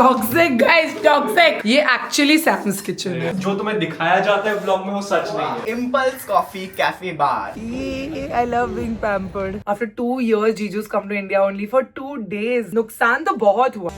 Toxic guys, toxic. ये actually Sam's kitchen है। जो तुम्हें दिखाया जाता है ब्लॉग में वो सच नहीं है। Impulse Coffee Cafe Bar. I love being pampered. After 2 years, Jiju's come to India only for 2 days. नुकसान तो बहुत हुआ।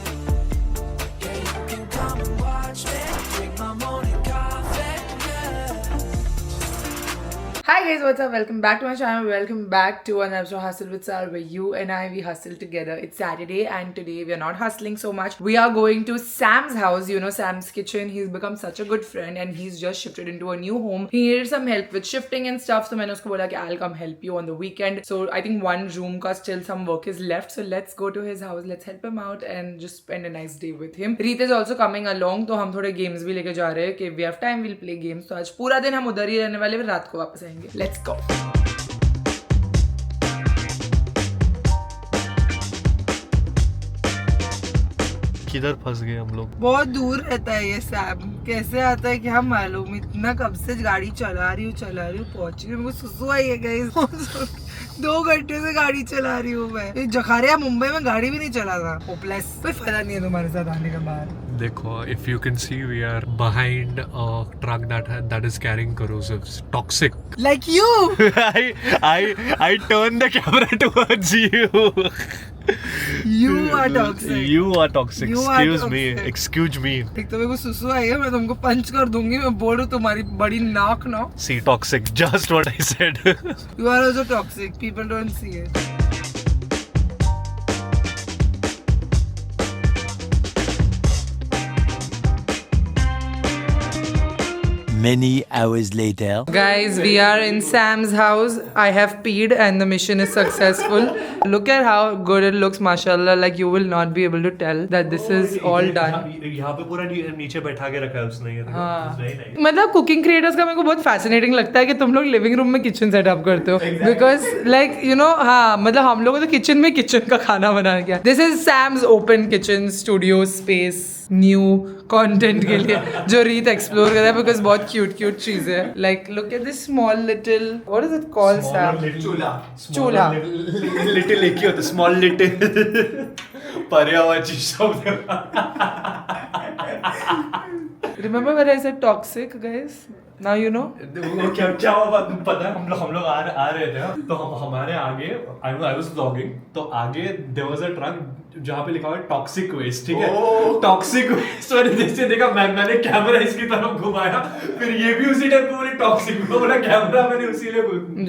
Hi guys, what's up? Welcome back to my channel. Welcome back to another episode of Hustle with Sar, where you and I, we hustle together. It's Saturday and today we are not hustling so much. We are going to Sam's house, you know, Sam's kitchen. He's become such a good friend and he's just shifted into a new home. He needed some help with shifting and stuff, so मैंने उसको बोला कि I'll come help you on the weekend. So I think one room का still some work is left. So let's go to his house. Let's help him out and just spend a nice day with him. Reet is also coming along, तो हम थोड़े games भी लेके जा रहे हैं कि we have time, we'll play games. तो आज पूरा दिन हम उधर ही रहने वाले, फिर रात को वापस आएंगे. Let's go. किधर फंस गए हम लोग? बहुत दूर रहता है ये सैम, कैसे आता है क्या मालूम। इतना कब से गाड़ी चला रही हूँ पहुंची हूँ, मेरे को सुसु आई है गाइस। 2 घंटे से गाड़ी चला रही हूँ मैं। जखारिया मुंबई में गाड़ी भी नहीं चला था। होपलेस, कोई फायदा नहीं है तुम्हारे साथ आने का बाहर। देखो, if you can see, we are behind a truck that is carrying corrosives, toxic. Like you. I turn the camera towards you. You are toxic. You are toxic. You are Excuse me. एक तो मेरे को सुसु आई है, मैं तुमको पंच कर दूंगी। मैं बोल रही हूँ तुम्हारी बड़ी नाक ना। See, toxic. Just what I said. You are also toxic. People don't see it. Many hours later. Guys, we are in Sam's house. I have peed and the mission is successful. Look at how good it looks, mashallah. Like you will not be able to tell that this is all done. यहाँ पे पूरा नीचे बैठा के रखा है उसने ये। हाँ। नहीं। मतलब कुकिंग क्रिएटर्स का मेरे को बहुत फैसिनेटिंग लगता है कि तुम लोग लिविंग रूम में किचन सेटअप करते हो, बिकॉज लाइक यू नो, हाँ मतलब हम लोगों को तो किचन में किचन का खाना बनाना क्या। This is Sam's open kitchen studio space, new content के लिए जो रीत एक्सप्लोर कर रहा है, बिकॉज बहुत क्यूट चीजें है। Like look at this small little, what is it called Sam? चूल्हा। लिटिल एक ही होता है, स्मॉल लिटिल पर्यावाची शब्द। Remember when I said toxic, guys? Now you know. वो क्या हुआ पता है? हम लोग आ रहे थे, तो हमारे आगे I was vlogging, तो आगे there was a truck जहाँ पे लिखा हुआ है टॉक्सिक वेस्ट, ठीक है? Toxic waste. मैंने जैसे देखा, मैंने कैमरा इसकी तरफ घुमाया, फिर ये भी उसी टाइप को टॉक्सिक, बोला कैमरा मैंने उसी लिए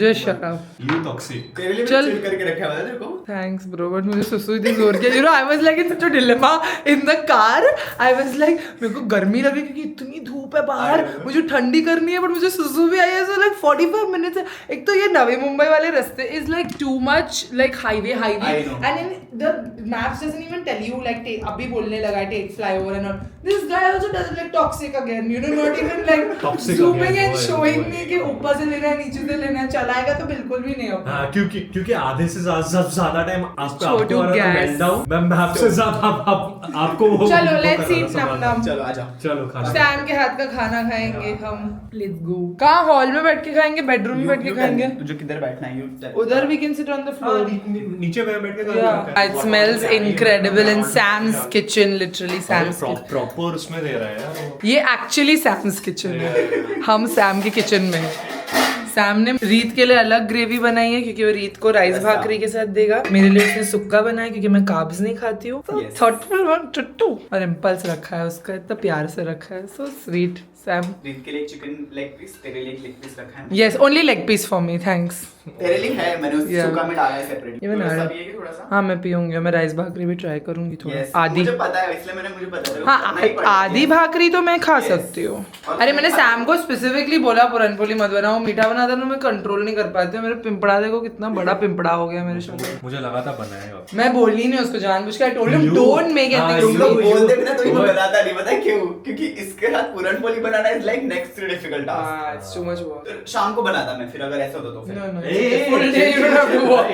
Just shut up. ये टॉक्सिक। तेरे लिए चल। चिल करके रखा हुआ है तेरे को। Thanks bro, but मुझे सुसु इतनी जोर के, you know, I was like in such a dilemma in the car. I was like, मेरे को गर्मी लगी क्योंकि इतनी धूप है बाहर, मुझे ठंडी करनी है, बट मुझे सुसु भी आई है। So like 45 minutes है। एक तो ये नवी मुंबई वाले रास्ते is like too much like highway, and then the maps doesn't even tell you like अभी बोलने लगा take flyover and all. This guy also doesn't like toxic again, you know, not even like Toxic zooming again, and showing me कि ऊपर से लेना है नीचे से लेना है, चलाएगा तो बिल्कुल भी नहीं होगा। हाँ, क्योंकि आधे से ज्यादा टाइम छोटू गैस। मैं आपसे ज्यादा आपको चलो लेट्स ईट नम चलो आजा। चलो खाना। सैम के हाथ का खाना खाएंगे हम। Let's go. कहाँ हॉल में बैठ के खाएंगे, बेडरूम में बैठ के खाएंगे? तुझे किधर बैठना है? उधर we can sit on the floor. नीचे बैठ के Yeah. It smells incredible in Sam's kitchen, literally Sam's kitchen. Proper उसमें दे रहा है यार। ये एक्चुअली सैम्स किचन है, हम सैम के किचन में हैं। सैम ने रीत के लिए अलग ग्रेवी बनाई है क्योंकि वो रीत को राइस भाकरी के साथ देगा। मेरे लिए उसने सुक्का बनाया क्योंकि मैं कार्ब्स नहीं खाती हूँ। तो थॉटफुल वन टुट्टू और इम्पल्स रखा है उसका, इतना प्यार से रखा है। So sweet Sam. रीत के लिए चिकन लेग पीस, तेरे लिए लेग पीस रखा है। Yes, only leg piece for me, thanks. तेरे लिए है, मैंने उस सुक्का में डाला है सेपरेट। ये बना रहा है। थोड़ा सा। हाँ मैं पीऊंगी, मैं राइस भाकरी भी ट्राई करूंगी थोड़ा। आधी, मुझे पता है इसलिए मुझे पता है। हाँ आधी भाकरी तो मैं खा सकती हूँ। अरे मैंने सैम को स्पेसिफिकली बोला पुरनपोली मत बनाओ, मीठा बनाता ना मैं कंट्रोल नहीं कर पाती हूँ। मेरे पिंपड़ा देखो कितना बड़ा पिंपड़ा हो गया मेरे शक्ल। मुझे लगा था बनाएगा। मैं बोली नहीं उसको जानबूझ के। I told him don't make anything. तुम लोग बोलते भी ना तो ये बनाता नहीं, पता है क्यों? क्योंकि इसके साथ पूरन पोली बनाना is like next difficult task. हाँ, it's too much work. शाम को बनाता मैं, फिर अगर ऐसा होता तो फिर। No, no. It's a full day you don't have to work.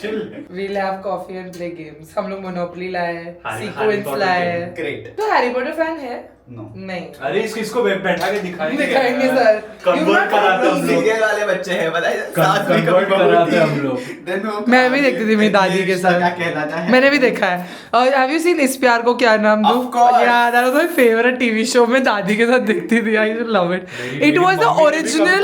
Chill. We'll have coffee and play games. हम लोग Monopoly लाए, Harry Sequence Potter लाए। game. ग्रेट। तो हैरी पॉटर फैन है? नो नहीं अरे इसको बैठा के दिखाएंगे सर। कन्वर्ट कराते हम लोग सीरियल वाले बच्चे हैं पता है सास भी convert कभी कराते थी। हम लोग। Then वो मैं भी देखती थी मेरी दादी के साथ। क्या कहलाता है मैंने भी देखा है। और हैव यू सीन इस प्यार को क्या नाम दूं? Of course. यार that was my favourite TV show. मैं दादी के साथ देखती थी। I love it. It was the original.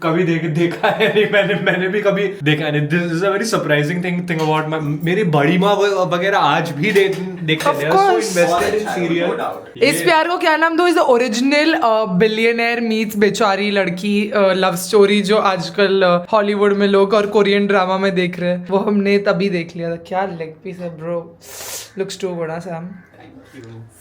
कभी देखा है नहीं मैंने भी कभी देखा नहीं। This is a very surprising thing about मेरी बड़ी माँ वगैरह आज भी देखते Of हैं। सो course. Invested in No serial. doubt. इस प्यार को क्या नाम दो is the original billionaire meets बेचारी लड़की लव स्टोरी जो आजकल हॉलीवुड में लोग और कोरियन ड्रामा में देख रहे हैं, वो हमने तभी देख लिया था। क्या लेग पीस है bro, looks too good. Sam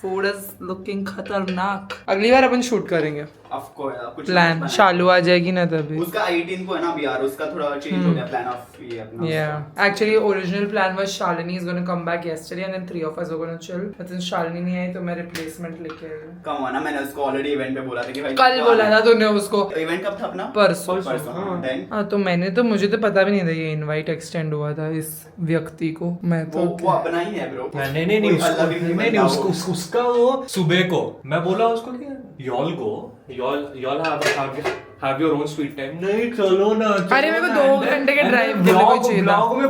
food is looking खतरनाक। अगली बार अपन शूट करेंगे। Of course, कुछ प्लान बनाया। शालू आ जाएगी ना तभी। उसका 18 को है ना अभी यार, उसका थोड़ा चेंज हो गया प्लान ऑफ ये अपना Yeah, actually original plan was Shalini is going to come back yesterday and then 3 of us are going to chill. But since Shalini नहीं आई तो मैं replacement लेके आई हूँ। कम हुआ ना, मैंने उसको ऑलरेडी इवेंट पे बोला था कि भाई कल बोला था तूने उसको। इवेंट कब था अपना? परसों। परसों then हाँ तो मुझे तो पता भी नहीं था ये इनवाइट एक्सटेंड हुआ था इस व्यक्ति को। मैं तो वो अपना ही है ब्रो। नहीं उसका वो सुबह को मैं बोला उसको कि y'all go, y'all have your own sweet time। नहीं चलो ना। अरे मेरे को 2 घंटे के ड्राइव के लिए कोई चाहिए था। ब्लॉग में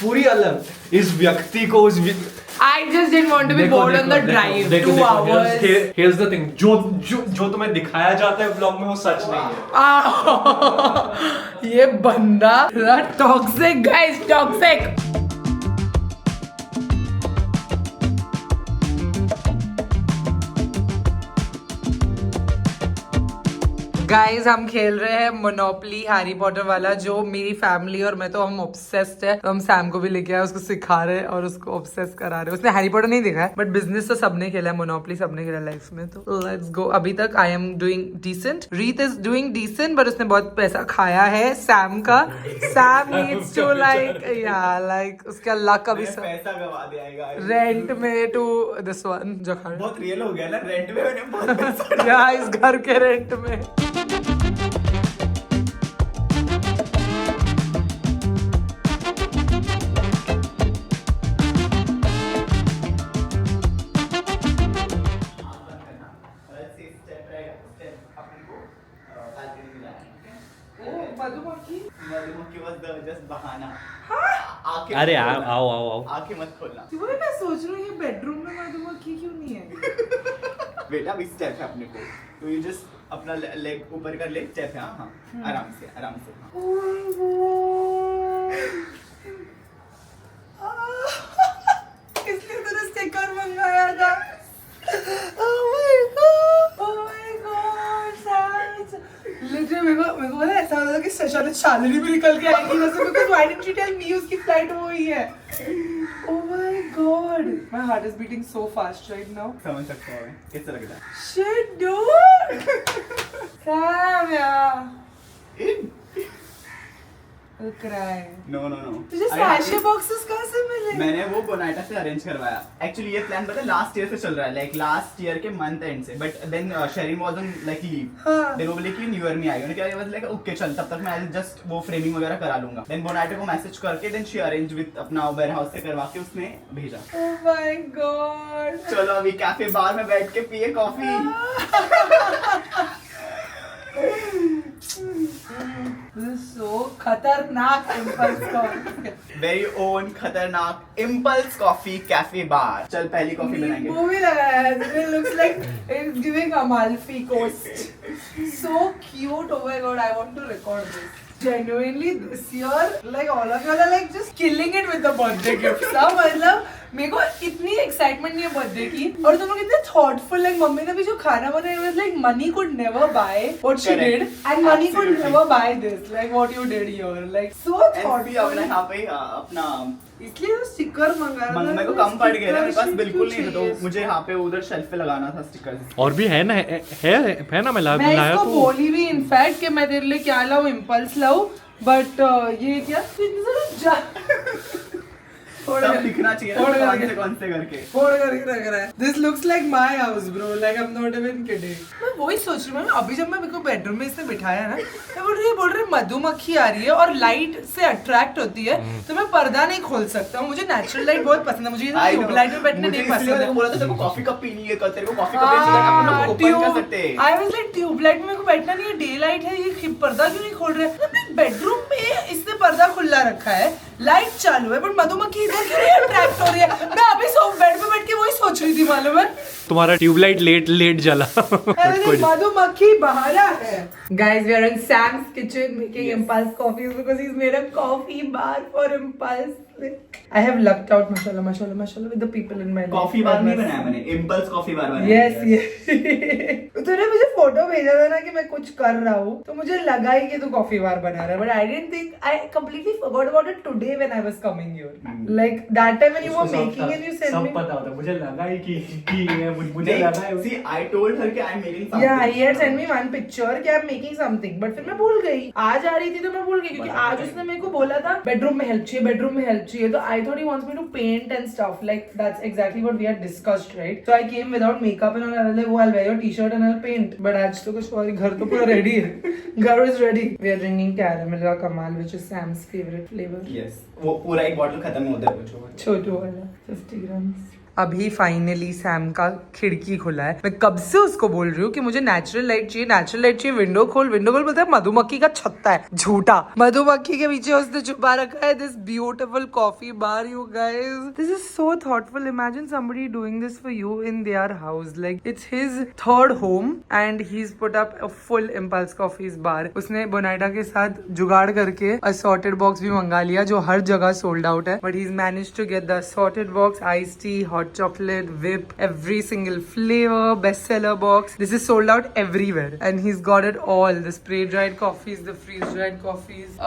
पूरी अलग इस व्यक्ति को I just didn't want to be bored on the drive 2 hours. Here's the thing, जो तुम्हें दिखाया जाता है ब्लॉग में वो सच नहीं है। ये बंदा टॉक्सिक गाइस, टॉक्सिक। गाइस हम खेल रहे हैं मोनोपोली हैरी पॉटर वाला, जो मेरी फैमिली और मैं तो हम ऑब्सेस्ड है। तो हम सैम को भी लेके आए, उसको सिखा रहे हैं और उसको ऑब्सेस करा रहे हैं। उसने हैरी पॉटर नहीं देखा है बट बिजनेस तो सबने खेला है, मोनोपोली सबने खेला लाइफ में। तो लेट्स गो। अभी तक आई एम डूइंग डिसेंट, रीत इज डूइंग डिसेंट बट उसने बहुत पैसा खाया है सैम का। सैम नीड्स टू लाइक उसका लक अभी पैसा गवा दिया रेंट में टू दिस वन जो खा बहुत रियल हो गया ना, रेंट में मैंने बहुत पैसा या इस घर के रेंट में। अरे आओ आंखें मत खोलना मैं सोच रही हूँ ये बेडरूम में मधुमक्खी क्यों नहीं है। बेटा अभी स्टेप है अपने को, तो ये जस्ट अपना लेग ऊपर का लेग स्टेप है। हाँ आराम से हाँ। इसलिए तूने स्टिकर मंगाया था। Oh my God, oh my God, Sam. Literally मेरे को पता है, ऐसा हो रहा था कि शायद शालिनी भी निकल के आएगी वैसे, because why didn't you tell me उसकी फ्लाइट वो ही है। Oh my God, my heart is beating so fast right now. समझ सकता हूँ मैं कैसा लग रहा है। Shit, dude. Sam यार। Cry. नो तुझे सैशे बॉक्सेस कहाँ से मिले? मैंने वो बोनाइटा से अरेंज करवाया। एक्चुअली ये प्लान पता है लास्ट ईयर से चल रहा है, लाइक लास्ट ईयर के मंथ एंड से, but then Sherin was on like leave. हाँ। देन वो बोले कि न्यू ईयर में आई, उन्होंने कहा वाज लाइक ओके चल तब तक मैं जस्ट वो फ्रेमिंग वगैरह करा लूंगा। देन बोनाइटा को मैसेज करके देन शी अरेंज विद अपना वेयर हाउस से करवा के उसने भेजा। Oh my God. चलो अभी कैफे बार में बैठ के पिए कॉफी। This is so खतरनाक impulse कॉफी। वेरी ओन खतरनाक इम्पल्स कॉफी कैफे बार। चल पहली कॉफी बनाएंगे। वो भी लगाया है। It looks like it's giving Amalfi Coast. So cute. Oh my God, I want to record this. Genuinely this year, like all of you are like just killing it with the birthday gifts. मतलब मेरे को इतनी excitement नहीं है birthday की, और तुम लोग इतने थॉटफुल। लाइक मम्मी ने भी जो खाना बनाया was like money could never buy what she did and money could never buy this, like what you did here, like so thoughtful अपना थॉटफुल। यहाँ पे अपना इसलिए तो स्टिकर मंगा रहा था। मेरे को कम पड़ गया ना, मेरे पास Sticker बिल्कुल नहीं था, चाहिए तो मुझे यहाँ पे उधर शेल्फ पे लगाना था स्टिकर। और भी है ना है ना मैं मैं लाया इसको तो बोली भी इनफैक्ट कि मैं तेरे लिए क्या लाऊं, इम्पल्स लाऊं, बट ये क्या सब दिखना चाहिए ना कौन से करके फोड़ करके रख रहा है। This looks like my house, bro. Like I'm not even kidding. मैं वही सोच रही हूँ, अभी जब मैं मेरे को बेडरूम में इसने बिठाया ना, मैं बोल रही मधुमक्खी आ रही है और लाइट से अट्रैक्ट होती है, तो मैं पर्दा नहीं खोल सकता। मुझे नेचुरल लाइट बहुत पसंद है, मुझे ये ट्यूबलाइट में बैठना नहीं पसंद है। बोला था तेरे को कॉफी कप पीनी है, तेरे को कॉफी कप चाहिए, ओपन कर सकते हैं। I was like ट्यूबलाइट में मेरे को बैठना नहीं है, डे लाइट है, ये पर्दा क्यों नहीं खोल रहे? अपने बेडरूम में इसने पर्दा खुला रखा है, लाइट चालू है, बट मधुमक्खी इधर क्यों नहीं अट्रैक्ट हो रही है? मैं अभी बेड पे बैठ के वही सोच रही थी, मालूम है? तुम्हारा ट्यूबलाइट लेट जला। मधुमक्खी बहारा है। Guys, we are in Sam's kitchen making impulse coffees because he's made a coffee bar for impulse. I have lucked out, mashallah, with the people in my life. Coffee बार नहीं बनाया मैंने, impulse coffee बार बनाया। Yes. तूने मुझे photo भेजा था ना कि मैं कुछ कर रहा हूँ, तो मुझे लगा ही कि तू कॉफी बार बना रहा है, but I didn't think, I completely forgot about it today when I was coming here. Like that time when you were making and you said me. सब पता होता, मुझे लगा ही कि मुझे लगा है। See, I told her कि I'm making something. Yeah, he had sent me one picture कि I'm making something, but फिर मैं भूल गई। आज आ रही थी तो मैं भूल गई, क्योंकि आज उसने मेरे को बोला था बेडरूम में हेल्प चाहिए, तो I thought he wants me to paint and stuff. Like that's exactly what we had discussed, right? So I came without makeup and all. I was like, oh, I'll wear your t-shirt and I'll paint. But आज तो कुछ और, घर तो पूरा ready है। घर is ready. We are drinking caramel का कमाल, which is Sam's favorite flavor. Yes, वो पूरा एक बॉटल खत्म होता है वो छोटू वाला 50 grams। अभी फाइनली सैम का खिड़की खुला है। मैं कब से उसको बोल रही हूँ कि मुझे नेचुरल लाइट चाहिए, विंडो खोल बोलता है मधुमक्खी का छत्ता है, झूठा। मधुमक्खी के पीछे उसने छुपा रखा है this beautiful coffee bar. You guys, this is so thoughtful. Imagine somebody doing this for you in their house. Like it's his third home and he's put up a full impulse coffees bar. उसने बोनाइटा के साथ जुगाड़ करके assorted box भी मंगा लिया जो हर जगह सोल्ड आउट है, but he's managed to get the assorted box, iced tea, hot chocolate, whip, every single flavor, bestseller box. This is sold out everywhere and he's got it all. The spray dried coffees, the freeze dried coffees.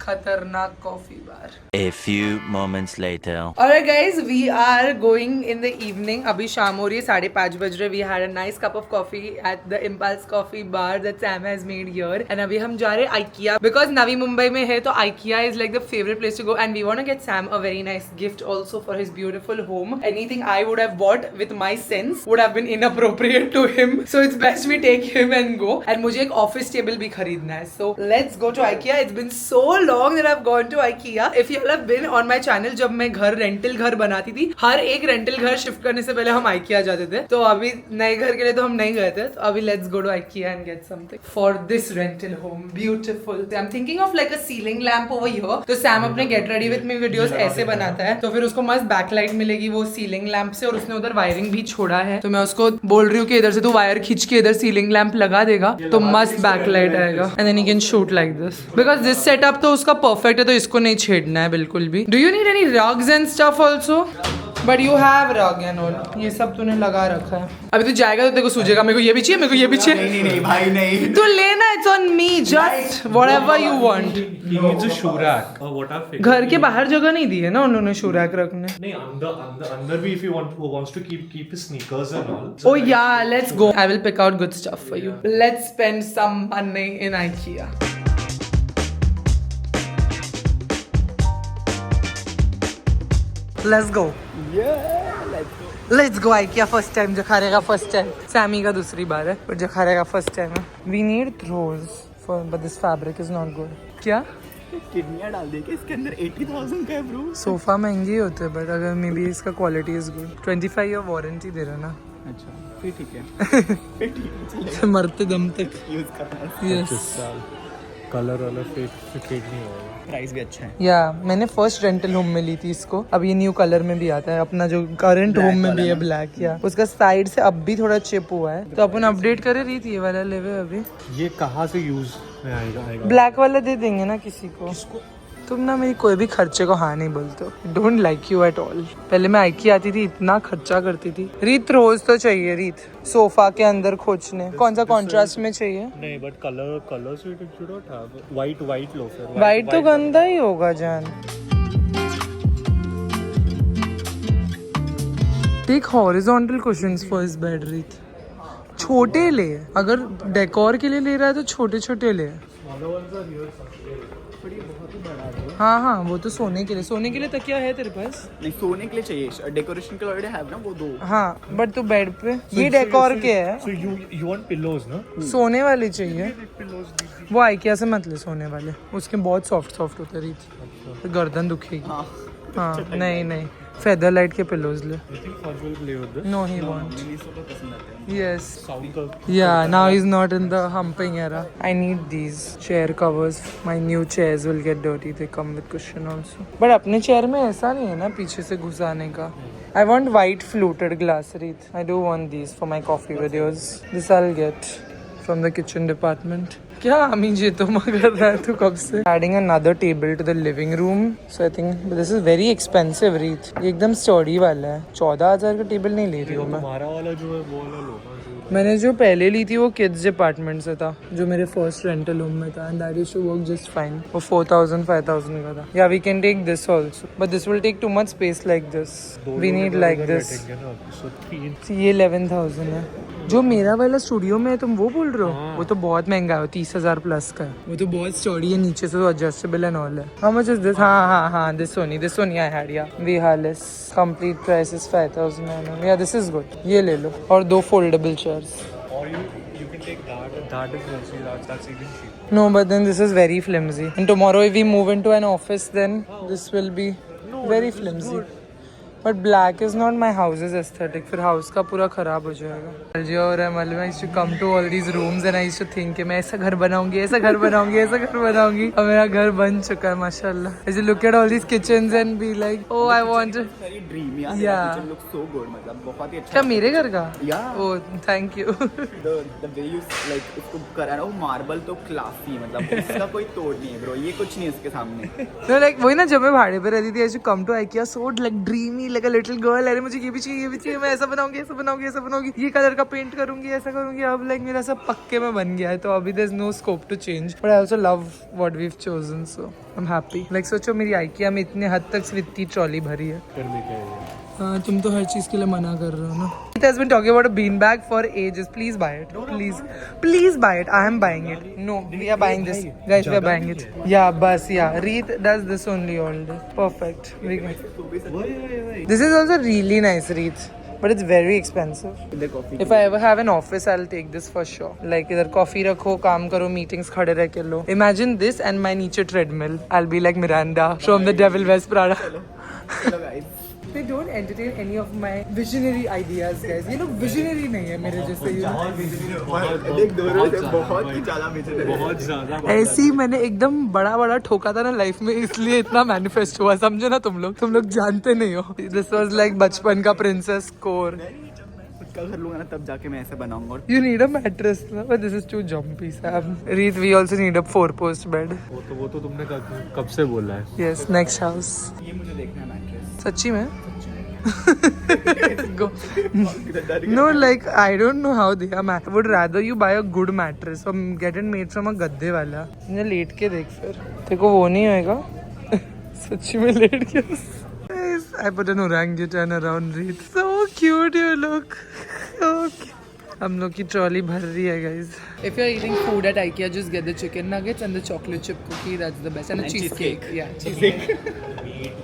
खतरनाक coffee bar. A few moments later. Alright guys, we are going in the evening. अभी शाम हो रही है, 5:30 बज रहे। We had a nice cup of coffee at the Impulse Coffee Bar that Sam has made here. And अभी हम जा रहे हैं IKEA because नवी मुंबई में है तो IKEA is like the favorite place to go and we want to get Sam a very nice gift also for his beautiful home. Anything I would have bought with my sense would have been inappropriate to him. So it's best we take him and go. And मुझे एक office table भी खरीदना है. So let's go to IKEA. It's been so long that I've gone to IKEA. If you all have been on my channel, जब मैं rental घर बनाती थी, हर एक रेंटल घर शिफ्ट करने से पहले हम IKEA जाते थे। तो अभी नए घर के लिए तो हम नहीं गए थे, तो अभी let's go to IKEA and get something for this rental home. Beautiful. I'm thinking of like a ceiling lamp over here. तो Sam अपने Get Ready With Me videos ऐसे बनाता है, तो फिर उसको मस्त बैकलाइट मिलेगी वो सीलिंग लैंप से, और उसने उधर वायरिंग भी छोड़ा है। तो मैं उसको बोल रही हूँ कि इधर से तू वायर खींच के इधर सीलिंग लैंप लगा देगा तो मस्त बैकलाइट आएगा and then you can shoot like this. Because this setup तो उसका परफेक्ट है, तो इसको नहीं छेड़ना है बिल्कुल भी। Do you need any rugs and stuff also? But you have रग एंड ऑल, ये सब तूने लगा रखा है। अभी तू जाएगा तो तेरे को सूझेगा मेरे को ये भी चाहिए, मेरे को ये भी चाहिए। नहीं भाई नहीं, तू लेना, it's on me, just whatever you want. He needs a shoe rack or what I've figured. घर के बाहर जगह नहीं दी है ना उन्होंने शू रैक रखने। नहीं, अंदर भी if he wants to keep his sneakers and all. Oh yeah, let's go. I will pick out good stuff for you. Let's spend some money in IKEA. Let's go. Let's go IKEA first time. जखारे का first time. Sami का दूसरी बार है, पर जखारे का first time है. We need throws for, but this fabric is not good. क्या? किडनियाँ डाल दे के इसके अंदर 80,000 का है ब्रो। सोफा महंगी होते हैं, बट अगर मे बी इसका quality is good. 25 year warranty दे रहा ना। अच्छा फिर ठीक है, फिर ठीक है, मरते दम तक यूज करना है। यस। कलर वाला फेड नहीं होगा। प्राइस भी अच्छा है। या मैंने फर्स्ट रेंटल होम में ली थी इसको, अब ये न्यू कलर में भी आता है, अपना जो करंट होम में भी है ब्लैक। या उसका साइड से अब भी थोड़ा चिप हुआ है, तो अपन अपडेट करे रही थी ये वाला लेवे। अभी ये कहाँ से यूज में आएगा? ब्लैक वाला दे देंगे ना किसी को। तुम ना मेरी कोई भी खर्चे को हाँ नहीं बोलते हो। Don't like you at all. पहले मैं IKEA आती थी, इतना खर्चा करती थी। रीत रोज तो चाहिए, रीत सोफा के अंदर खोचने। कौन सा कॉन्ट्रास्ट में चाहिए? नहीं, बट कलर से it should not have white loafer. White तो गंदा ही होगा जान। Take horizontal cushions for his bed रीत। छोटे ले, अगर डेकोर के लिए ले रहा है तो छोटे छोटे ले। हाँ हाँ वो तो सोने के लिए तकिया है तेरे पास? नहीं सोने के लिए चाहिए, डेकोरेशन के ऑलरेडी है ना वो 2। हाँ बट तू बेड पे ये डेकोर के है, So you want pillows, no? सोने वाले चाहिए। वो आइकिया से मत ले सोने वाले, उसके बहुत सॉफ्ट होते रही थी, तो गर्दन दुखेगी। हाँ हाँ नहीं फेदर लाइट के पिलोज ले। I think Fudge will play with this. No he want. English को पसंद आते हैं। Yes. Sound का Yeah, now he's not in the humping era. I need these chair covers. My new chairs will get dirty. They come with cushion also. But अपने chair में ऐसा नहीं है ना पीछे से घुसाने का। I want white fluted glass wreath. I do want these for my coffee videos. This I'll get from the kitchen department. क्या अमीन जी तो मगर रहा है तू कब से? Adding another table to the living room. So I think this is very expensive wreath. ये एकदम sturdy वाला है। 14,000 का टेबल नहीं ले रही हूँ मैं। तुम्हारा वाला जो है वो वाला लो ना, जो मैंने जो पहले ली थी वो किड्स डिपार्टमेंट से था, जो मेरे फर्स्ट रेंटल रूम में था, and that used to work just fine. वो 4,000 5,000 का था। या we can take this also, but this will take too much space like this. We need like this. बैठेंगे ना, so 3 ये 11,000 है। जो मेरा वाला स्टूडियो में है तुम वो बोल रहे हो? वो तो बहुत महंगा है, 30,000 प्लस का है। वो तो बहुत स्टडी है, नीचे से तो एडजस्टेबल एंड ऑल है। How much is this? हाँ दिस सोनी आई हैड या we Hales complete price is 5,000। या दिस इज गुड, ये ले लो। और 2 foldable chairs. or you can take that is also that's even cheap. No, but then this is very flimsy. And tomorrow if we move into an office, then this will be very flimsy. But black is not my house's aesthetic. फिर house का पूरा खराब हो जाएगा। जी और मतलब I used to come to all these rooms and I used to think कि मैं ऐसा घर बनाऊंगी, ऐसा घर बनाऊंगी, ऐसा घर बनाऊंगी। और मेरा घर बन चुका है माशाल्लाह। I used to look at all these kitchens and be like, oh I want to. Very dreamy. Yeah. Kitchen looks so good, मतलब बहुत ही अच्छा। क्या मेरे घर का? Yeah. Oh thank you. the way you like उसको करा ना, वो मार्बल तो क्लासी, मतलब इसका कोई तोड़ नहीं है ब्रो, ये कुछ नहीं है इसके सामने। No, like वही ना, जब मैं भाड़े पे रहती थी I used to come to IKEA so like dreamy like a little girl। अरे मुझे ये भी चाहिए, मैं ऐसा बनाऊंगी, ऐसा बनाऊंगी, ये कलर का पेंट करूंगी, ऐसा करूंगी। अब लाइक मेरा सब पक्के में बन गया है, तो अभी there is no scope to change. But I also love what we have chosen, so I am happy. Like सोचो मेरी IKEA में इतने हद तक स्वित्ती ट्रॉली भरी है। करने का है। हाँ तुम तो हर चीज के लिए मना कर रहे हो ना। It has been talking about a beanbag for ages. Please buy it. Please buy it. I am buying it. No, we are buying this. Guys, we are buying it. Yeah, bus. Yeah, Reet does this only all day. Perfect. We can. This is also really nice, Reet. But it's very expensive. इधर coffee. If I ever have an office, I'll take this for sure. Like इधर coffee रखो, काम करो, meetings खड़े रह के लो. Imagine this and my नीचे treadmill. I'll be like Miranda from The Devil Wears Prada. चलो guys. They don't entertain any of my visionary ideas, guys. ये लोग visionary नहीं है मेरे जैसे। देख दोनों से बहुत ही ज्यादा विजनरी। बहुत ज्यादा ऐसी मैंने एकदम बड़ा ठोका था ना लाइफ में, इसलिए इतना मैनिफेस्ट हुआ, समझे ना तुम लोग जानते नहीं हो। दिस वाज लाइक बचपन का प्रिंसेस कोर। खुद का घर लूंगा ना तब जाके मैं ऐसे बनाऊंगा। You need a mattress, no? But this is too jumpy, Sam. Reet, we also need a 4-post bed. वो तो तुमने कब से बोला है। Yes, next house. ये मुझे देखना है मैट्रेस। सच्ची में? Go. No, like I don't know how they are. I would rather you buy a good mattress or get it made from a गद्दे वाला। इन्हें लेट के देख फिर, देखो वो नहीं होएगा। सच्ची में लेट के। I put an orangutan around Reet. So cute you look. Okay. हम लोग की ट्रॉली भर रही है guys. If you're eating food at IKEA, just get the chicken nuggets and the chocolate chip cookie. That's the best. And a cheesecake. Yeah, cheesecake.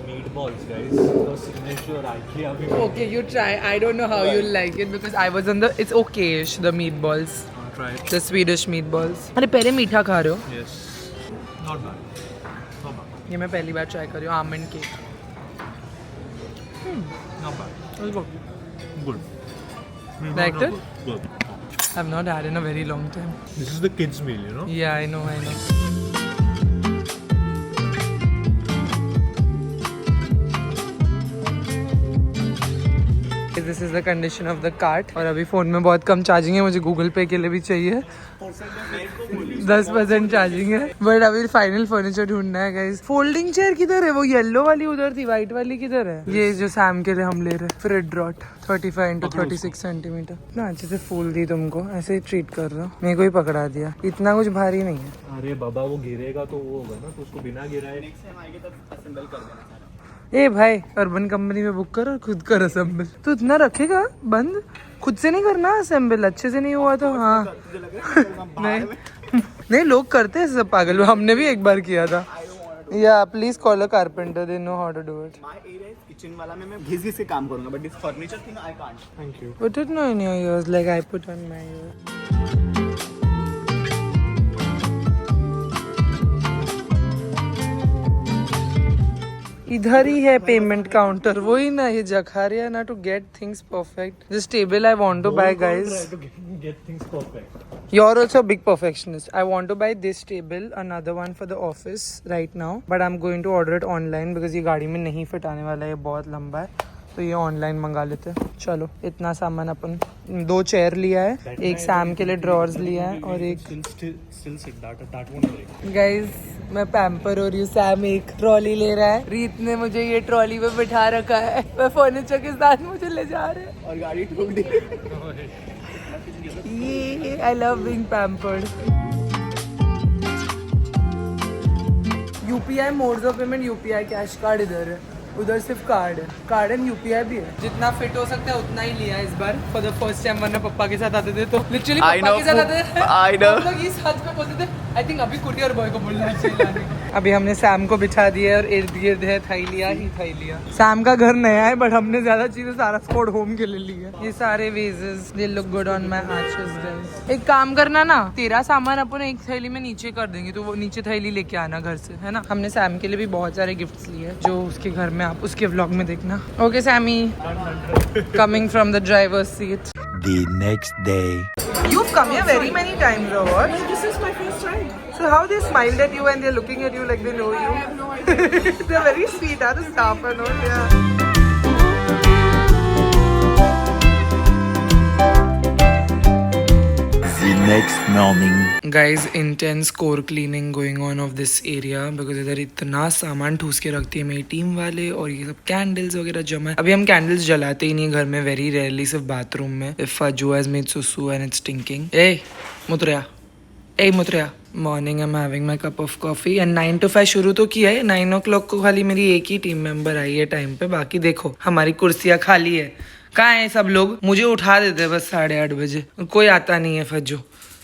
Meatballs, guys. The signature IKEA. Okay, you try. I don't know how you'll like it because I was on the. It's okay-ish, the meatballs. Try it. The Swedish meatballs. अरे पहले मीठा खा रहे हो? Yes. Not bad. Not bad. ये मैं पहली बार try कर रही हूँ almond cake. Not bad. It's good. Good. Liked it? Good. I've not had in a very long time. This is the kids' meal, you know. Yeah, I know. This is the condition of the cart. और अभी phone में बहुत कम charging है, मुझे Google पे के लिए भी चाहिए। 10% चार्जिंग है। बट अभी फाइनल फर्नीचर ढूंढना है गाइस। फोल्डिंग चेयर किधर है? वो येलो वाली उधर थी, व्हाइट वाली किधर है? ये जो सैम के लिए हम ले रहे हैं, फ्रिड रॉट 35 into 36 सेंटीमीटर। इतना अच्छे से फूल दी तुमको, ऐसे ही ट्रीट कर रहा हूँ। मेरे को ही पकड़ा दिया, इतना कुछ भारी नहीं है। अरे बाबा वो गिरेगा तो वो होगा ना, तो उसको बिना गिराए। नेक्स्ट टाइम आएंगे तब असेंबल कर देना सारा। ए भाई, अर्बन कंपनी में बुक कर और खुद कर असेंबल। तो इतना रखेगा बंद? खुद से नहीं करना असेंबल? अच्छे से नहीं हुआ तो हाँ। नहीं लोग करते हैं सब पागल, हमने भी एक बार किया था। Yeah, please call a carpenter. They know how to do it. My area is kitchen वाला में मैं घिस के काम करूँगा, but this furniture thing I can't. Thank you. Put it no in your ears like I put on my ears. इधर ही है payment counter, वही ना ये जखारिया ना to get things perfect. This table I want to buy, guys. To get things perfect. You're also a big perfectionist. I want to buy this table, another one for the office right now, but I'm going to order it online because ये गाड़ी में नहीं fit आने वाला है, ये बहुत लंबा है, तो ये ऑनलाइन मंगा लेते हैं. चलो इतना सामान अपन, 2 चेयर लिया है, एक सैम के लिए ड्रॉर्स लिया है और एक Still sit. That won't break. Guys मैं पैम्पर हो रही हूँ. सैम एक ट्रॉली ले रहा है, रीत ने मुझे ये ट्रॉली में बिठा रखा है, मैं फर्नीचर के साथ मुझे ले जा रहे हैं और गाड़ी ठोक दी. ये I love being pampered. UPI modes of payment, UPI cash card इधर है, उधर सिर्फ कार्ड है. कार्ड एंड यूपीआई भी है. जितना फिट हो सकता है उतना ही लिया है इस बार फॉर द फर्स्ट टाइम, वरना पप्पा के साथ आते थे तो लिटरली पप्पा के साथ आते थे. I know. हम लोग इस हद पे बोलते थे आई थिंक अभी कुरियर बॉय को बोलना चाहिए लाने को. अभी हमने सैम को बिछा दिया और इर्द गिर्द है थैलिया ही थैलिया. सैम का घर नया है बट हमने ज्यादा चीजें सारा स्पॉट होम के लिए ली है. ये सारे wages they look good on my arches guys. एक काम करना ना, तेरा सामान अपन एक थैली में नीचे कर देंगे, तो वो नीचे थैली लेके आना घर से, है ना. हमने सैम के लिए भी बहुत सारे गिफ्ट्स लिए हैं जो उसके घर में आप उसके व्लॉग में देखना. Okay Sammy, coming from the driver's seat. The next day. You've come here very many times, or what? This is my first time. So how they smiled at you and they're looking at you like they know you? I have no idea. They're very sweet, huh? The staff and all, yeah. The next morning. Guys, intense core cleaning going on of this area because इधर इतना सामान ठूस के रखती है मेरी team वाले और ये सब कैंडल्स वगैरह जमा है. अभी हम कैंडल्स जलाते ही नहीं घर में, वेरी रेयरली, सिर्फ बाथरूम में. If Faju has made susu and it's stinking. Hey, Mutraya. Hey, Mutraya. Morning I am having my cup of coffee and 9 to 5 शुरू तो किया है. 9 o'clock को खाली मेरी एक ही टीम मेंबर आई है टाइम पे, बाकी देखो हमारी कुर्सियाँ खाली है. कहाँ है सब लोग? मुझे उठा देते हैं बस 8:30 बजे, कोई आता नहीं है. फज्जो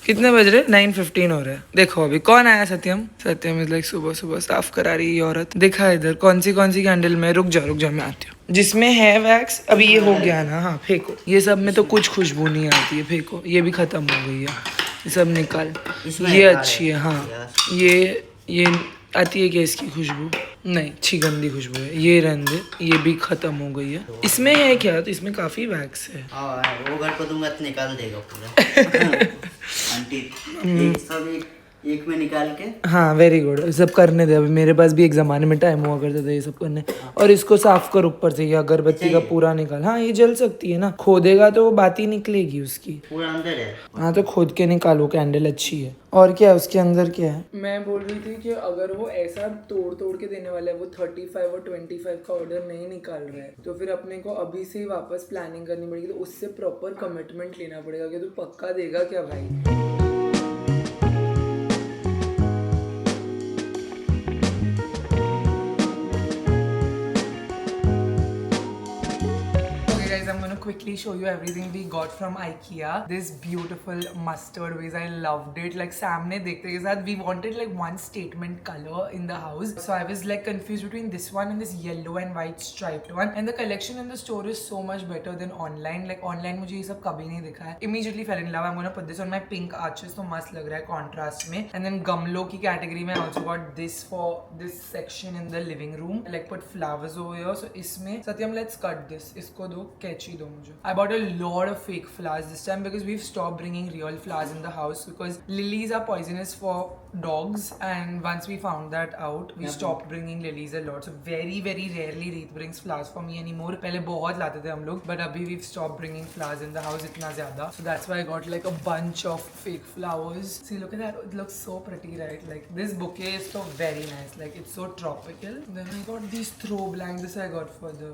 कितने बज रहे? 9:15 हो रहे हैं. देखो अभी कौन आया? सत्यम. सत्यम इज लाइक सुबह सुबह साफ करा रही है औरत. देखा इधर कौन सी कैंडल में. रुक जा मैं आती हूँ. जिसमें है वैक्स अभी ये हो गया ना, हाँ फेंको. ये सब में तो कुछ खुशबू नहीं आती है, फेंको. ये भी खत्म हो गई है, ये सब निकाल. ये अच्छी है, हाँ. ये आती है क्या इसकी खुशबू? नहीं, अच्छी गंदी खुशबू है. ये रहने दे, ये भी खत्म हो गई है. इसमें है क्या? तो इसमें काफी वैक्स है. वो घर को दूंगा तो निकाल देगा पूरा. आंटी सब एक में निकाल के. हाँ वेरी गुड. सब करने दे. अभी मेरे पास भी एक जमाने में टाइम हुआ करता था ये सब करने. और इसको साफ कर ऊपर से, ये अगरबत्ती का पूरा निकाल. हाँ ये जल सकती है ना, खोदेगा तो वो बात ही निकलेगी उसकी. पूरा अंदर है. हाँ तो खोद के निकालो. कैंडल अच्छी है. और क्या है उसके अंदर? क्या है? मैं बोल रही थी कि अगर वो ऐसा तोड़ के देने वाला है, वो 35 और 25 का ऑर्डर नहीं निकाल रहा है, तो फिर अपने को अभी से ही वापस प्लानिंग करनी पड़ेगी. तो उससे प्रॉपर कमिटमेंट लेना पड़ेगा कि तू पक्का देगा क्या भाई. I'm going to quickly show you everything we got from IKEA. This beautiful mustard vase, I loved it. Like Sam ne dekhte ke sath, we wanted like one statement color in the house. So I was like confused between this one and this yellow and white striped one. And the collection in the store is so much better than online. Like online मुझे ये सब कभी नहीं दिखा है. Immediately fell in love. I'm going to put this on my pink arches, तो मस्त लग रहा है contrast में. And then गमलों की category में I also got this for this section in the living room. Like put flowers over here. So इसमें सत्यम let's cut this. इसको दो कैची दो मुझे. I bought a lot of fake flowers this time because we've stopped bringing real flowers in the house because lilies are poisonous for dogs, and once we found that out we stopped bringing lilies a lot. So very rarely Reet brings flowers for me anymore. पहले बहुत लाते थे हम लोग, but अभी we've stopped bringing flowers in the house इतना ज़्यादा. So that's why I got like a bunch of fake flowers. See, look at that. It looks so pretty, right? Like this bouquet is so very nice. Like it's so tropical. Then I got these throw blanks. This I got for the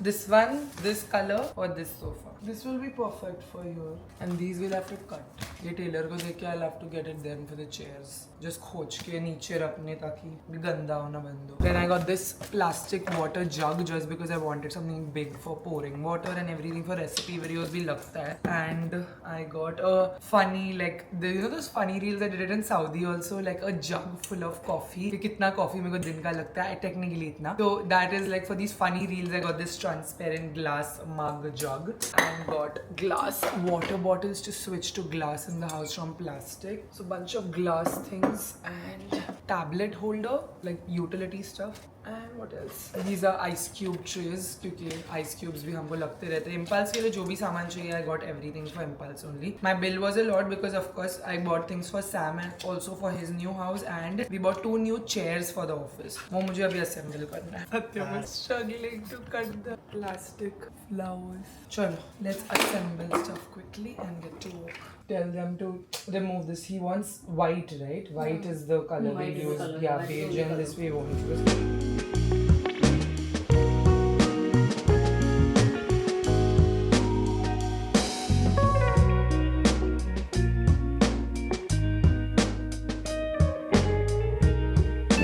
this one, this color or this sofa. This will be perfect for you. And these will have to cut. ये Taylor को देख के I'll have to get it then for the chairs. Just खोच के नीचे रखने ताकि गंदा होना बंद हो. Then I got this plastic water jug just because I wanted something big for pouring water and everything for recipe videos भी लगता है. And I got a funny like you know those funny reels I did it in Saudi also, like a jug full of coffee. कि कितना coffee मेरे को दिन का लगता है technically इतना. So that is like for these funny reels I got this transparent glass mug jug and got glass water bottles to switch to glass in the house from plastic. So bunch of glass things and tablet holder like utility stuff. And what else? These are ice cube trays क्योंकि ice cubes भी हमको लगते रहते हैं. Impulse के लिए जो भी सामान चाहिए I got everything for Impulse only. My bill was a lot because of course I bought things for Sam and also for his new house and we bought 2 new chairs for the office. वो मुझे अभी assemble करना है. Satyam is struggling to cut the plastic flowers. चलो, let's assemble stuff quickly and get to work. Tell them to remove this. He wants white, right? White is the color we use. Yeah, beige and this we won't use.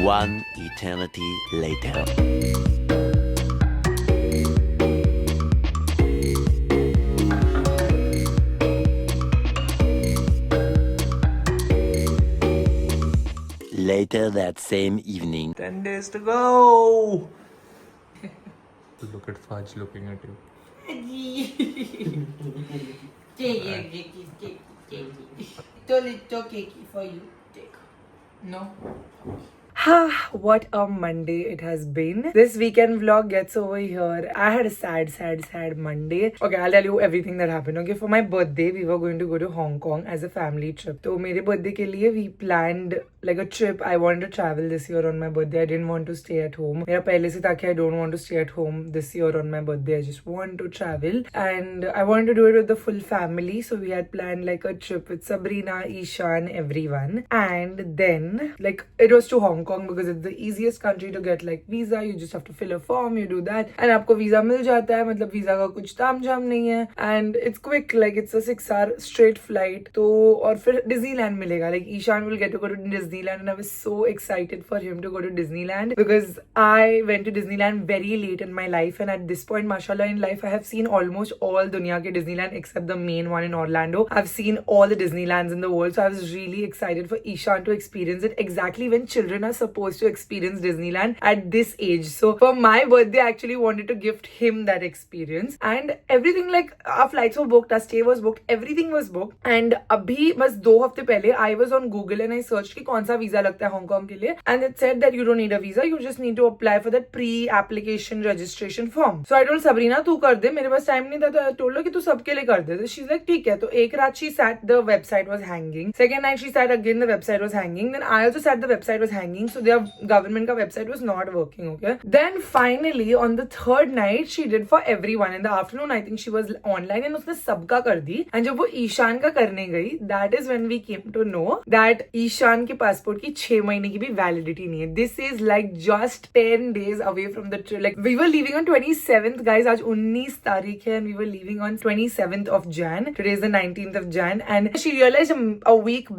One eternity later. Later that same evening. 10 days to go. Look at Fudge looking at you. Little cakey for you. Take. No. What a Monday it has been. This weekend vlog gets over here. I had a sad Monday. Okay, I'll tell you everything that happened. Okay, for my birthday, we were going to go to Hong Kong as a family trip. So, मेरे birthday के लिए we planned like a trip. I wanted to travel this year on my birthday. I didn't want to stay at home. मेरा पहले से था कि I don't want to stay at home this year on my birthday. I just want to travel. And I wanted to do it with the full family. So, we had planned like a trip with Sabrina, Ishan, everyone. And then, like, it was to Hong Kong because it's the easiest country to get like visa. You just have to fill a form, you do that and आपको visa मिल जाता है. मतलब visa का कुछ तामझाम नहीं है and it's quick, like it's a 6-hour straight flight. तो और फिर Disneyland मिलेगा. Like Ishan will get to go to Disneyland and I was so excited for him to go to Disneyland because I went to Disneyland very late in my life and at this point mashallah in life I have seen almost all दुनिया के Disneyland except the main one in Orlando. I've seen all the Disneylands in the world, so I was really excited for Ishan to experience it exactly when children are supposed to experience Disneyland at this age. So for my birthday I actually wanted to gift him that experience and everything, like our flights were booked, our stay was booked, everything was booked. And अभी बस 2 हफ्ते पहले I was on Google and I searched कि कौन सा visa लगता है Hong Kong के लिए and it said that you don't need a visa, you just need to apply for that pre-application registration form. So I told Sabrina तू कर दे, मेरे पास टाइम नहीं था तो I told her कि तू सबके लिए कर दे. So she's like ठीक है. तो एक रात she sat, the website was hanging. Second night she sat again, the website was hanging. Then I also sat, the website was hanging. So their government ka website was not working. Okay. Then finally on the 3rd night she did for everyone. In the afternoon I think she was online and उसने सबका कर दी. And जब वो ईशान का करने गई, that is when we came to know that Ishan के passport की 6 महीने की भी वैलिडिटी नहीं है. This is like just 10 days away from the trip. Like we were leaving on 27th guys. आज 19 तारीख है and we were leaving on 27th of Jan. Today is the 19th of Jan and she realized a week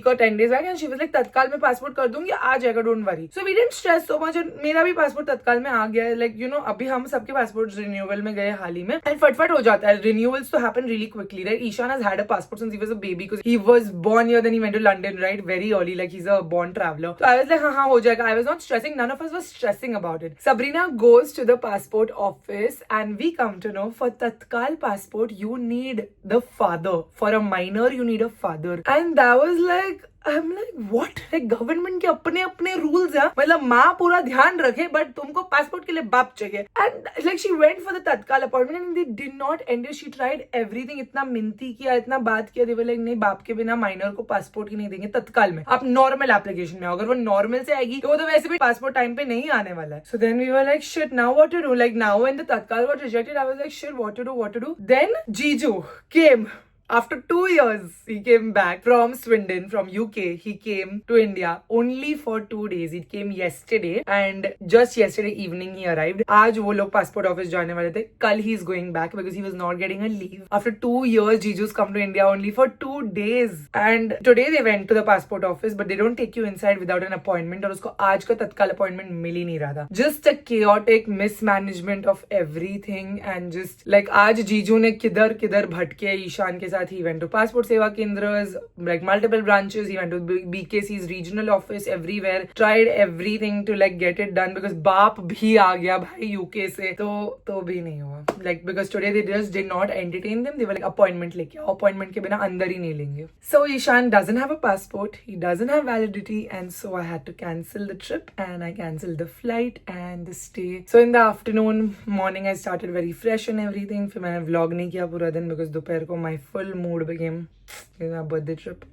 or 10 days back and she was like तत्काल में passport कर दूंगी, आ जाएगा, don't worry. So we didn't stress so much. मेरा भी passport तत्काल में आ गया है. Like you know अभी हम सबके पासपोर्ट रिन्यूअल में गए हाल ही में and फटफट हो जाता है. Renewals to happen really quickly, right? Ishan has had a passport since he was a baby because he was born here, then he went to London, right? Very early, like he's a born traveler. So I was like हाँ हो जाएगा. I was not stressing. None of us was stressing about it. Sabrina goes to the passport office and we come to know for tatkal passport you need the father. For a minor you need a father. And that was like I'm like what? Like government के अपने rules है. मतलब माँ पूरा ध्यान रखे but तुमको passport के लिए बाप चाहिए. And like she went for the तत्काल appointment and they did not end it. She tried everything. इतना मिन्ती किया, इतना बात किया. They were like नहीं, बाप के बिना minor को passport ही नहीं देंगे तत्काल में. आप normal application में आओ. अगर वो normal से आएगी तो वो तो वैसे भी passport time पे नहीं आने वाला है. So then we were like shit, now what to do? Like now when the तत्काल got rejected I was like shit, what to do? Then Jiju came After 2 years, he came back from Swindon, from UK. He came to India only for 2 days. He came yesterday and just yesterday evening he arrived. आज वो लोग passport office जाने वाले थे. कल he is going back because he was not getting a leave. After 2 years, Jiju's come to India only for 2 days. And today they went to the passport office, but they don't take you inside without an appointment. और उसको आज का तत्काल appointment मिल ही नहीं रहा था. Just a chaotic mismanagement of everything and just like आज जीजू ने किधर किधर भटके ईशान के साथ. He went to passport seva kendras, like multiple branches. He went to BKC's regional office, everywhere. Tried everything to like get it done because बाप भी आ गया भाई UK से. तो भी नहीं हुआ. Like because today they just did not entertain them. They were like appointment लेके आओ. Appointment के बिना अंदर ही नहीं लेंगे. So Ishan doesn't have a passport. He doesn't have validity, and so I had to cancel the trip and I cancelled the flight and the stay. So in the afternoon, morning I started very fresh and everything. फिर मैंने vlog नहीं किया पूरा दिन because दोपहर को my full mood became my birthday trip.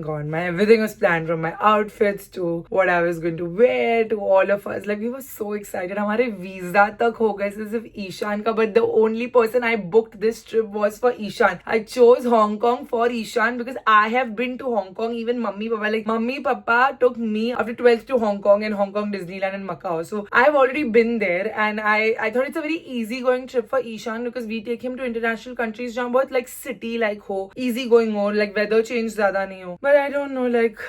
God, my everything was planned from my outfits to what I was going to wear to all of us. Like we were so excited. हमारे visa तक हो गए सिर्फ ईशान का. But the only person I booked this trip was for Ishan. I chose Hong Kong for Ishan because I have been to Hong Kong. Even mummy papa took me after 12th to Hong Kong and Hong Kong, Disneyland and Macau. So I've already been there and I thought it's a very easy going trip for Ishan because we take him to international countries जहाँ बहुत like city like हो, easy going हो, like weather change ज़्यादा नहीं हो. But I don't know, like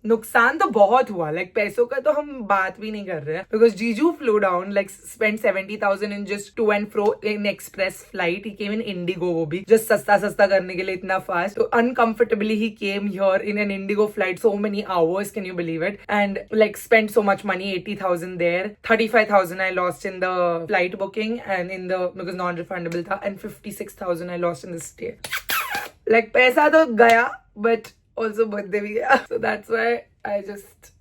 नुकसान तो बहुत हुआ. like पैसों का तो हम बात भी नहीं कर रहे हैं because Jiju flew down, like spent 70,000 in just to and fro in express flight. He came in Indigo, वो भी just सस्ता करने के लिए इतना fast. So uncomfortably he came here in an Indigo flight so many hours, can you believe it? And like spent so much money, 80,000 there, 35,000 I lost in the flight booking and in the because non-refundable था, and 56,000 I lost in the stay. like पैसा तो गया but also birthday भी गया. So that's why I just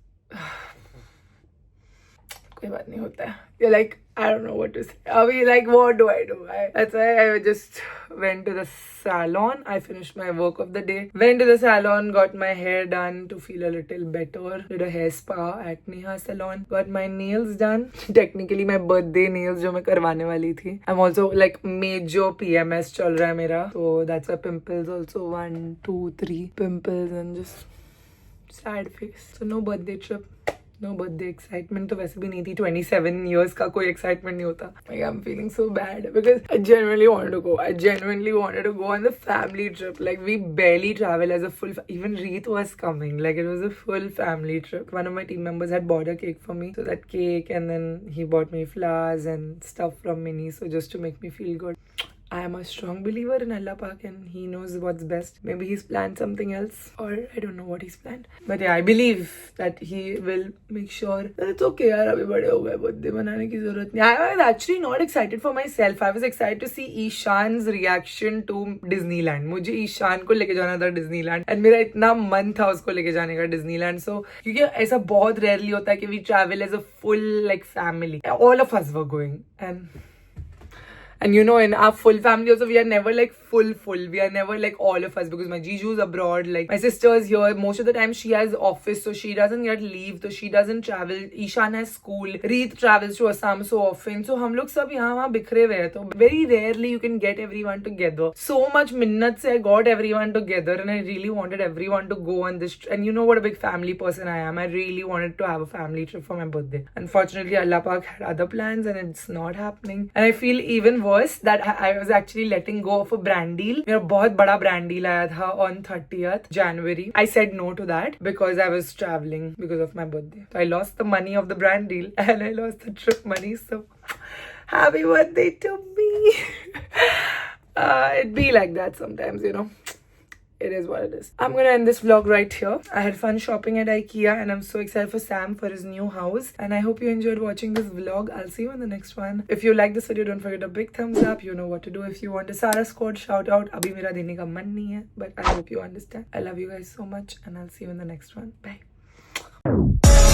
कोई बात नहीं होता है. You're like, I don't know what to say. Abhi, like, what do I do? That's why I just went to the salon. I finished my work of the day. Went to the salon, got my hair done to feel a little better. Did a hair spa at Neha salon. Got my nails done. Technically, my birthday nails जो मैं करवाने वाली थी. I'm also like major PMS चल रहा है मेरा. So that's why pimples also 1, 2, 3 pimples and just sad face. So no birthday trip. No birthday excitement तो वैसे भी नहीं थी. 27 years का कोई excitement नहीं होता. Like I'm feeling so bad because I genuinely wanted to go. I genuinely wanted to go on the family trip. Like we barely travel as a full. Even Reet was coming. Like it was a full family trip. One of my team members had bought a cake for me. So that cake, and then he bought me flowers and stuff from Mini. So just to make me feel good. I am a strong believer in Allah Pak and He knows what's best. Maybe He's planned something else or I don't know what He's planned. But yeah, I believe that He will make sure that it's okay यार अभी बड़े हो गए birthday मनाने की ज़रूरत नहीं. I was actually not excited for myself. I was excited to see Ishan's reaction to Disneyland. मुझे ईशान को लेके जाना था Disneyland and मेरा इतना मन था उसको लेके जाने का Disneyland. So क्योंकि ऐसा बहुत rarely होता है कि we travel as a full like family. All of us were going and you know, in our full family also, we are never like full. We are never like all of us because my Jiju's abroad, like my sister's here. Most of the time she has office, so she doesn't get leave, so she doesn't travel. Ishan has school. Reet travels to Assam so often. So हम लोग सब यहाँ वहाँ बिखरे हुए हैं. तो very rarely you can get everyone together. So much minnat से I got everyone together and I really wanted everyone to go on this trip. And you know what a big family person I am. I really wanted to have a family trip for my birthday. Unfortunately, Allah Pak had other plans and it's not happening. And I feel even worse that I was actually letting go of a brand deal. मेरा बहुत बड़ा brand deal आया था on 30th January. I said no to that because I was traveling because of my birthday. So I lost the money of the brand deal and I lost the trip money. So happy birthday to me. It be like that sometimes, you know. It is what it is. I'm gonna end this vlog right here. I had fun shopping at IKEA and I'm so excited for Sam for his new house. And I hope you enjoyed watching this vlog. I'll see you in the next one. If you like this video, don't forget a big thumbs up. You know what to do. If you want a Sara Squad shout out, abhi mera dene ka man nahi hai, but I hope you understand. I love you guys so much and I'll see you in the next one. Bye.